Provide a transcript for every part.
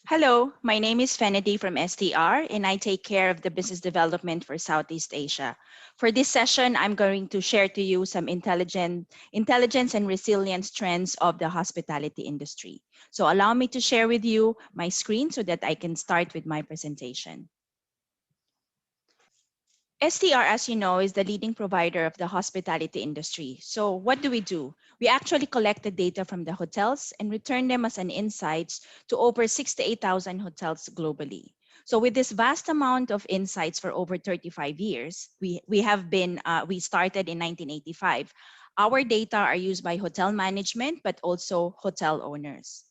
Hello, my name is Fenady from STR, and I take care of the business development for Southeast Asia. For this session, I'm going to share to you some intelligence and resilience trends of the hospitality industry. So allow me to share with you my screen so that I can start with my presentation. STR, as you know, is the leading provider of the hospitality industry. So what do? We actually collect the data from the hotels and return them as an insights to over 68,000 hotels globally. So with this vast amount of insights for over 35 years, we started in 1985. Our data are used by hotel management, but also hotel owners.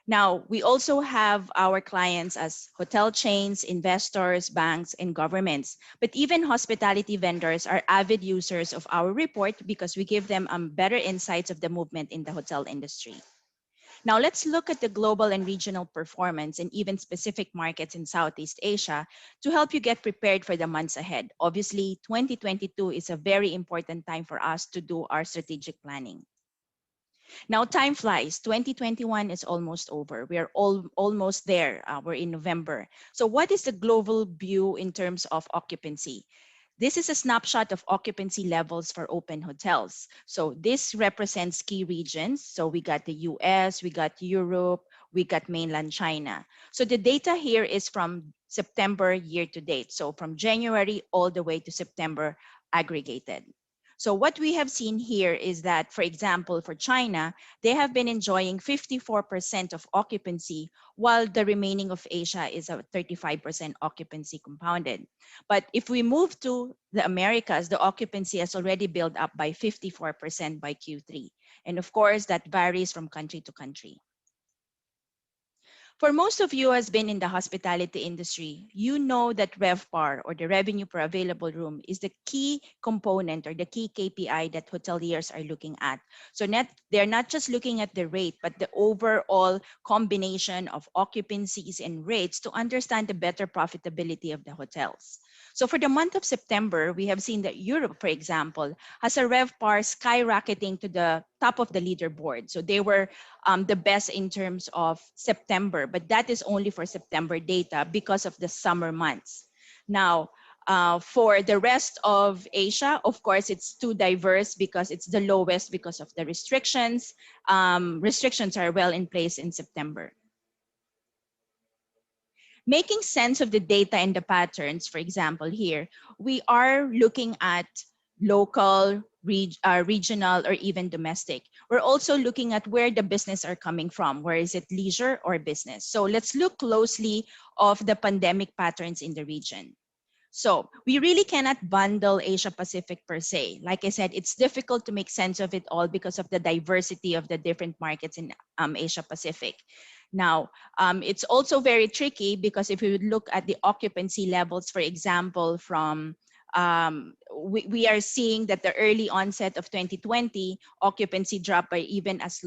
Now, we also have our clients as hotel chains, investors, banks, and governments. But even hospitality vendors are avid users of our report because we give them better insights of the movement in the hotel industry. Now, let's look at the global and regional performance and even specific markets in Southeast Asia to help you get prepared for the months ahead. Obviously, 2022 is a very important time for us to do our strategic planning. Now, time flies. 2021 is almost over. We are almost there. We're in November. So what is the global view in terms of occupancy? This is a snapshot of occupancy levels for open hotels. So this represents key regions. So we got the US, we got Europe, we got mainland China. So the data here is from September year to date. So from January all the way to September aggregated. So what we have seen here is that, for example, for China, they have been enjoying 54% of occupancy, while the remaining of Asia is a 35% occupancy compounded. But if we move to the Americas, the occupancy has already built up by 54% by Q3. And of course, that varies from country to country. For most of you who has been in the hospitality industry, you know that RevPAR, or the revenue per available room, is the key component or the key KPI that hoteliers are looking at. So they're not just looking at the rate, but the overall combination of occupancies and rates to understand the better profitability of the hotels. So for the month of September, we have seen that Europe, for example, has a RevPAR skyrocketing to the top of the leaderboard. So they were the best in terms of September, but that is only for September data because of the summer months. Now, for the rest of Asia, of course, it's too diverse because it's the lowest because of the restrictions. Restrictions are well in place in September. Making sense of the data and the patterns, for example, here, we are looking at local, regional, or even domestic. We're also looking at where the business are coming from. Where is it leisure or business? So let's look closely of the pandemic patterns in the region. So we really cannot bundle Asia Pacific per se. Like I said, it's difficult to make sense of it all because of the diversity of the different markets in Asia Pacific. Now, it's also very tricky because if we would look at the occupancy levels, for example, from we are seeing that the early onset of 2020 occupancy dropped by even as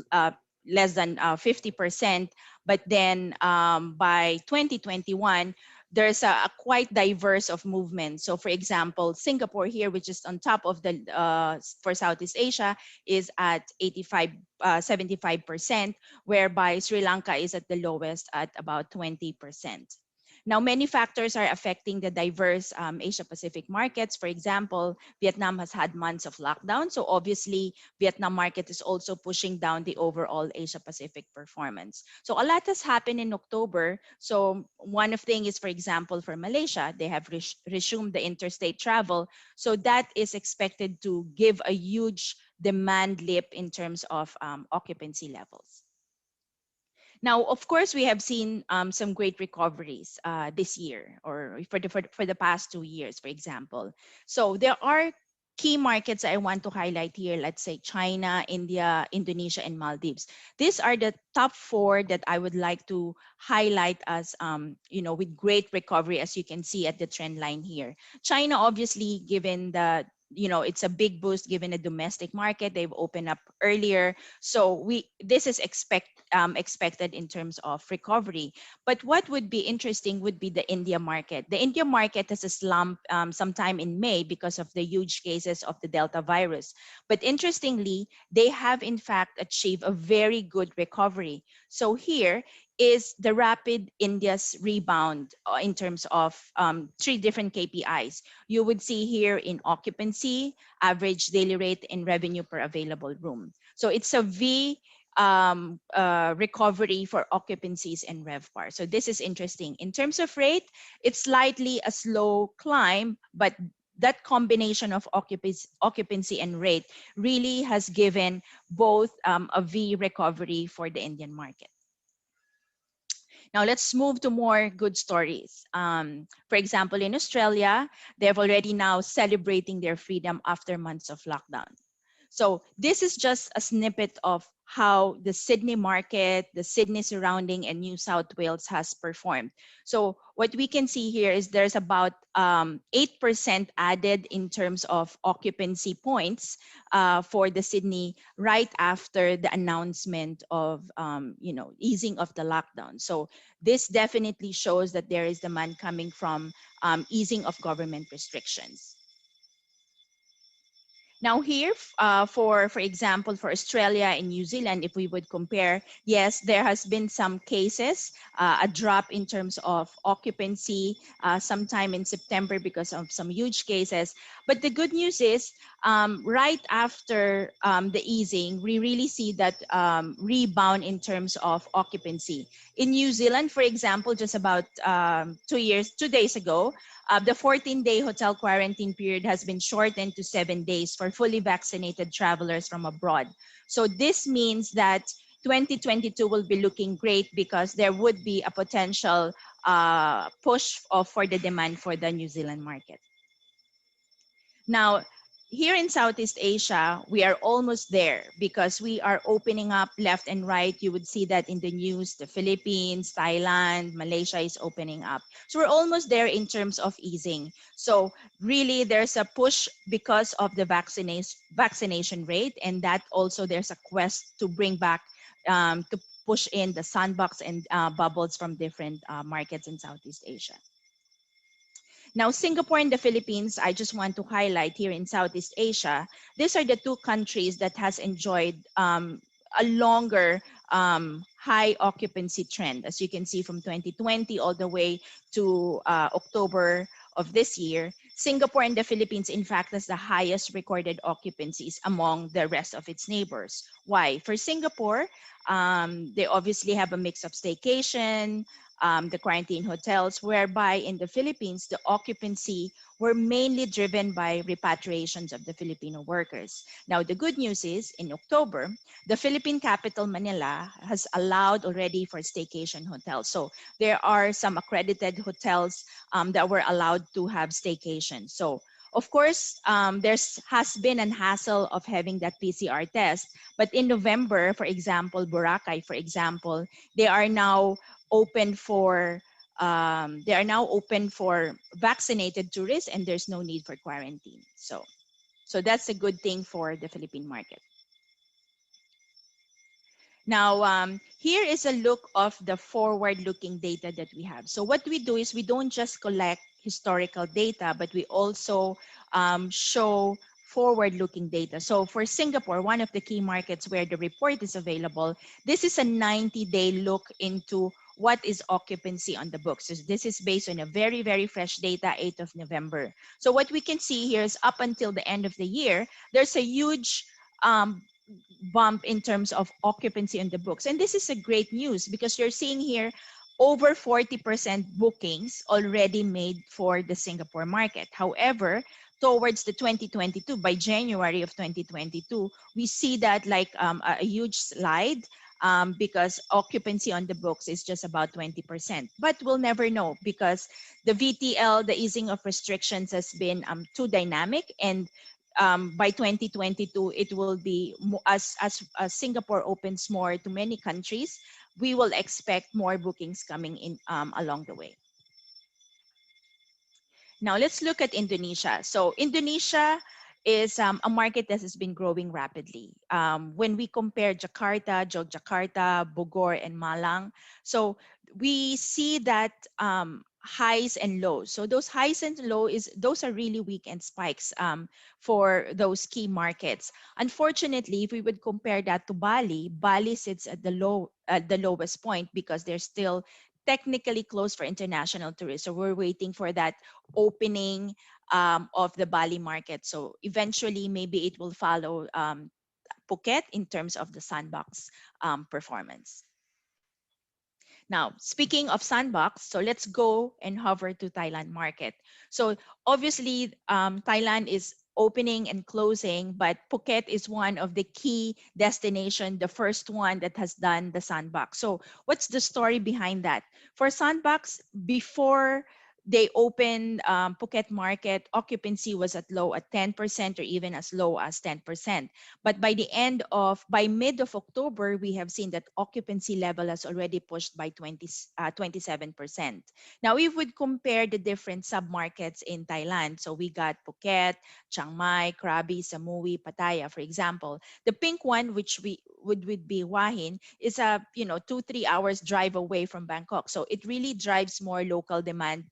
less than 50%, but then by 2021 there's a quite diverse of movement. So for example, Singapore here, which is on top of the for Southeast Asia, is at 75%, whereby Sri Lanka is at the lowest at about 20%. Now, many factors are affecting the diverse Asia Pacific markets. For example, Vietnam has had months of lockdown. So obviously, Vietnam market is also pushing down the overall Asia Pacific performance. So a lot has happened in October. So one of thing is, for example, for Malaysia, they have resumed the interstate travel. So that is expected to give a huge demand leap in terms of occupancy levels. Now, of course, we have seen some great recoveries this year or for the past 2 years, for example. So there are key markets I want to highlight here. Let's say China, India, Indonesia, and Maldives. These are the top four that I would like to highlight as, with great recovery, as you can see at the trend line here. China, obviously, given the it's a big boost given the domestic market. They've opened up earlier. So this is expected in terms of recovery. But what would be interesting would be the India market. The India market has a slump sometime in May because of the huge cases of the Delta virus. But interestingly, they have in fact achieved a very good recovery. So here, is the rapid India's rebound in terms of three different KPIs. You would see here in occupancy, average daily rate, and revenue per available room. So it's a V recovery for occupancies and RevPAR. So this is interesting. In terms of rate, it's slightly a slow climb, but that combination of occupancy and rate really has given both a V recovery for the Indian market. Now let's move to more good stories. For example, in Australia, they're already now celebrating their freedom after months of lockdown. So this is just a snippet of how the Sydney market, the Sydney surrounding, and New South Wales has performed. So what we can see here is there's about 8% added in terms of occupancy points for the Sydney right after the announcement of easing of the lockdown. So this definitely shows that there is demand coming from easing of government restrictions. Now here, for example, for Australia and New Zealand, if we would compare, yes, there has been some cases, a drop in terms of occupancy sometime in September because of some huge cases. But the good news is, right after the easing, we really see that rebound in terms of occupancy. In New Zealand, for example, just about 2 days ago, the 14-day hotel quarantine period has been shortened to 7 days for fully vaccinated travelers from abroad. So this means that 2022 will be looking great because there would be a potential push for the demand for the New Zealand market. Now, here in Southeast Asia, we are almost there because we are opening up left and right. You would see that in the news, the Philippines, Thailand, Malaysia is opening up. So we're almost there in terms of easing. So really there's a push because of the vaccination rate, and that also there's a quest to bring back, to push in the sandbox and bubbles from different markets in Southeast Asia. Now, Singapore and the Philippines, I just want to highlight here in Southeast Asia, these are the two countries that has enjoyed a longer high occupancy trend. As you can see from 2020 all the way to October of this year, Singapore and the Philippines, in fact, has the highest recorded occupancies among the rest of its neighbors. Why? For Singapore, they obviously have a mix of staycation, the quarantine hotels, whereby in the Philippines, the occupancy were mainly driven by repatriations of the Filipino workers. Now, the good news is in October, the Philippine capital, Manila, has allowed already for staycation hotels. So there are some accredited hotels that were allowed to have staycation. So of course, there has been an hassle of having that PCR test. But in November, for example, Boracay, for example, they are now open for vaccinated tourists, and there's no need for quarantine. So that's a good thing for the Philippine market. Now, here is a look of the forward-looking data that we have. So what we do is we don't just collect historical data, but we also show forward-looking data. So for Singapore, one of the key markets where the report is available, this is a 90-day look into what is occupancy on the books. So this is based on a very, very fresh data, 8th of November. So what we can see here is up until the end of the year, there's a huge bump in terms of occupancy on the books. And this is a great news because you're seeing here over 40% bookings already made for the Singapore market. However, towards the 2022, by January of 2022, we see that like a huge slide because occupancy on the books is just about 20%. But we'll never know because the VTL, the easing of restrictions, has been too dynamic, and by 2022, it will be as Singapore opens more to many countries, we will expect more bookings coming in along the way. Now let's look at Indonesia. So Indonesia is a market that has been growing rapidly. When we compare Jakarta, Yogyakarta, Bogor, and Malang, so we see that highs and lows. So those highs and lows is those are really weekend spikes for those key markets. Unfortunately, if we would compare that to Bali, Bali sits at the lowest point because they're still technically closed for international tourists. So we're waiting for that opening of the Bali market. So eventually, maybe it will follow Phuket in terms of the sandbox performance. Now, speaking of sandbox, so let's go and hover to Thailand market. So obviously, Thailand is opening and closing, but Phuket is one of the key destination, the first one that has done the sandbox. So what's the story behind that? For sandbox, before they opened Phuket market, occupancy was at low at 10% or even as low as 10%. But by mid of October, we have seen that occupancy level has already pushed by 27%. Now, if we would compare the different submarkets in Thailand, so we got Phuket, Chiang Mai, Krabi, Samui, Pattaya, for example. The pink one, which we would be Hua Hin, is a 2-3 hours drive away from Bangkok. So it really drives more local demand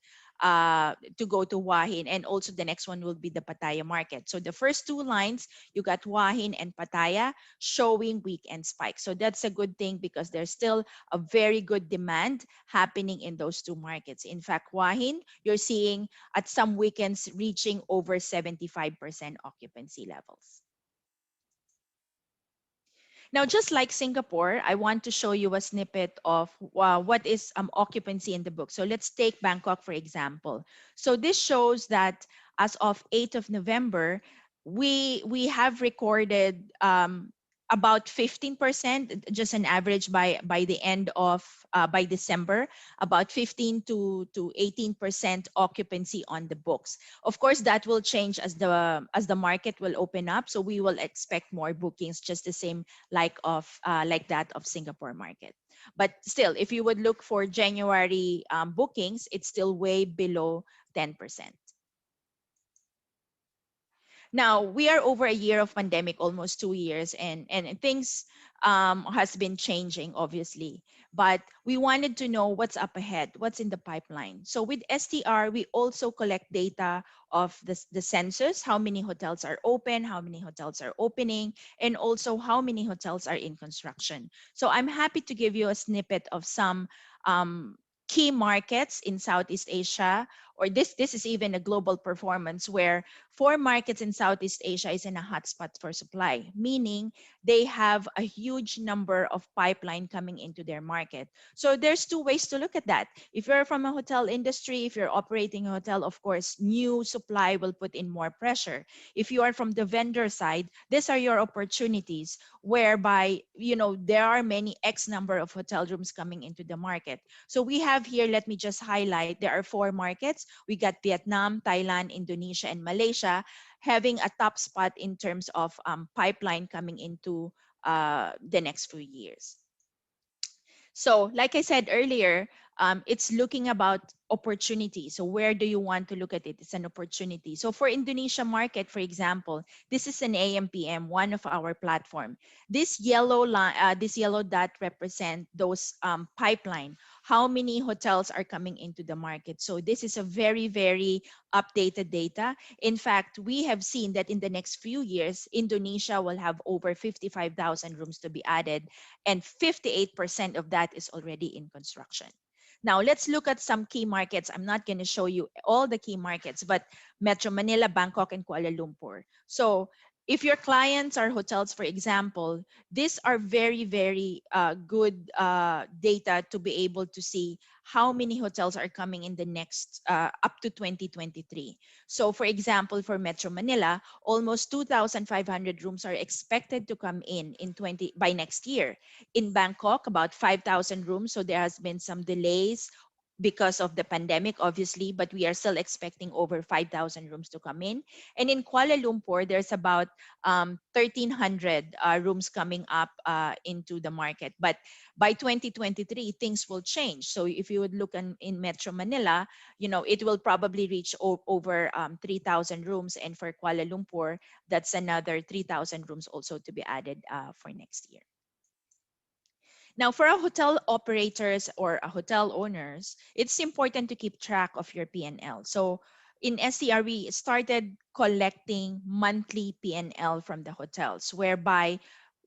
to go to Hua Hin, and also the next one will be the Pattaya market. So the first two lines, you got Hua Hin and Pattaya showing weekend spikes. So that's a good thing because there's still a very good demand happening in those two markets. In fact, Hua Hin, you're seeing at some weekends reaching over 75% occupancy levels. Now, just like Singapore, I want to show you a snippet of what is occupancy in the book. So let's take Bangkok, for example. So this shows that as of 8th of November, we have recorded about 15%, just an average by the end of by December, about 15 to 18% occupancy on the books. Of course, that will change as the market will open up. So we will expect more bookings, just the same like that of Singapore market. But still, if you would look for January bookings, it's still way below 10%. Now we are over a year of pandemic, almost 2 years, and things has been changing, obviously. But we wanted to know what's up ahead, what's in the pipeline. So with STR, we also collect data of the census, how many hotels are open, how many hotels are opening, and also how many hotels are in construction. So I'm happy to give you a snippet of some key markets in Southeast Asia, or this is even a global performance where 4 markets in Southeast Asia is in a hotspot for supply, meaning they have a huge number of pipeline coming into their market. So there's 2 ways to look at that. If you're from a hotel industry, if you're operating a hotel, of course, new supply will put in more pressure. If you are from the vendor side, these are your opportunities whereby, there are many X number of hotel rooms coming into the market. So we have here, let me just highlight, there are 4 markets. We got Vietnam, Thailand, Indonesia, and Malaysia having a top spot in terms of pipeline coming into the next few years. So like I said earlier, it's looking about opportunity. So where do you want to look at it? It's an opportunity. So for Indonesia market, for example, this is an AMPM, one of our platform. This yellow line, this yellow dot represent those pipeline. How many hotels are coming into the market? So this is a very, very updated data. In fact, we have seen that in the next few years, Indonesia will have over 55,000 rooms to be added, and 58% of that is already in construction. Now, let's look at some key markets. I'm not going to show you all the key markets, but Metro Manila, Bangkok, and Kuala Lumpur. So if your clients are hotels, for example, these are very, very good data to be able to see how many hotels are coming in the next up to 2023. So for example, for Metro Manila, almost 2,500 rooms are expected to come in 20 by next year. In Bangkok, about 5,000 rooms. So there has been some delays because of the pandemic, obviously, but we are still expecting over 5,000 rooms to come in. And in Kuala Lumpur, there's about 1,300 rooms coming up into the market. But by 2023, things will change. So if you would look in Metro Manila, it will probably reach over 3,000 rooms. And for Kuala Lumpur, that's another 3,000 rooms also to be added for next year. Now, for a hotel operators or a hotel owners, it's important to keep track of your P&L. So in STR, we started collecting monthly P&L from the hotels, whereby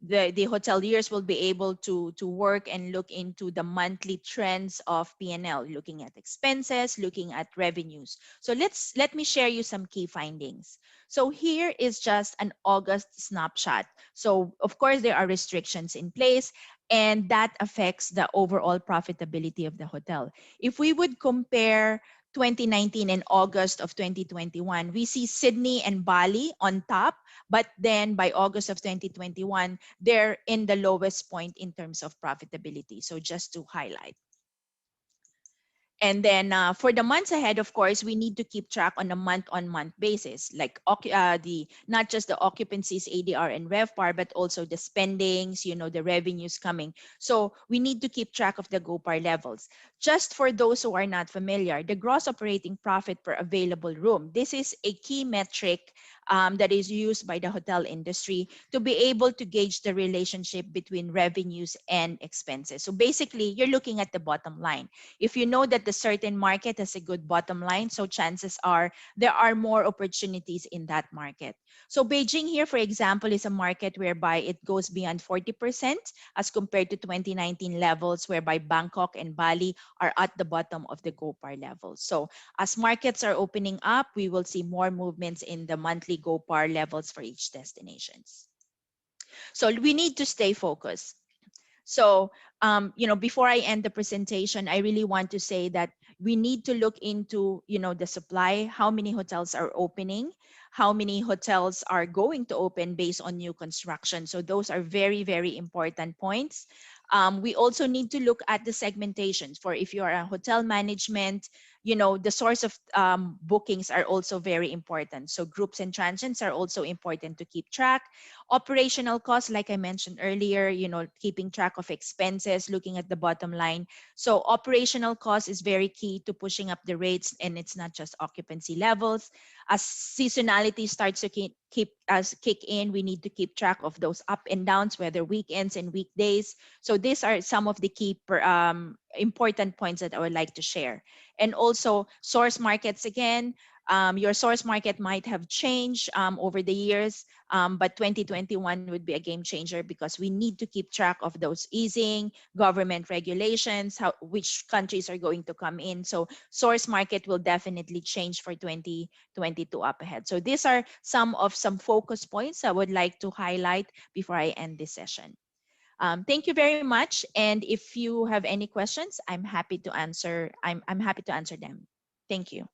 the hoteliers will be able to work and look into the monthly trends of P&L, looking at expenses, looking at revenues. So let me share you some key findings. So here is just an August snapshot. So of course there are restrictions in place, and that affects the overall profitability of the hotel. If we would compare 2019 and August of 2021, we see Sydney and Bali on top, but then by August of 2021, they're in the lowest point in terms of profitability. So just to highlight. And then for the months ahead, of course, we need to keep track on a month-on-month basis, like the not just the occupancies, ADR, and RevPAR, but also the spendings, the revenues coming. So we need to keep track of the GOPAR levels. Just for those who are not familiar, the gross operating profit per available room. This is a key metric that is used by the hotel industry to be able to gauge the relationship between revenues and expenses. So basically, you're looking at the bottom line. If you know that the certain market has a good bottom line, so chances are there are more opportunities in that market. So Beijing here, for example, is a market whereby it goes beyond 40% as compared to 2019 levels, whereby Bangkok and Bali are at the bottom of the GOPAR level. So as markets are opening up, we will see more movements in the monthly GOPAR levels for each destinations. So we need to stay focused. So, before I end the presentation, I really want to say that we need to look into, the supply, how many hotels are opening, how many hotels are going to open based on new construction. So those are very, very important points. We also need to look at the segmentations for if you are a hotel management, the source of bookings are also very important. So groups and transients are also important to keep track. Operational costs, like I mentioned earlier, keeping track of expenses, looking at the bottom line. So operational cost is very key to pushing up the rates, and it's not just occupancy levels. As seasonality starts to kick in, we need to keep track of those up and downs, whether weekends and weekdays. So these are some of the key important points that I would like to share. And also source markets again. Your source market might have changed over the years, but 2021 would be a game changer because we need to keep track of those easing, government regulations, which countries are going to come in. So source market will definitely change for 2022 up ahead. So these are some focus points I would like to highlight before I end this session. Thank you very much. And if you have any questions, I'm happy to answer. I'm happy to answer them. Thank you.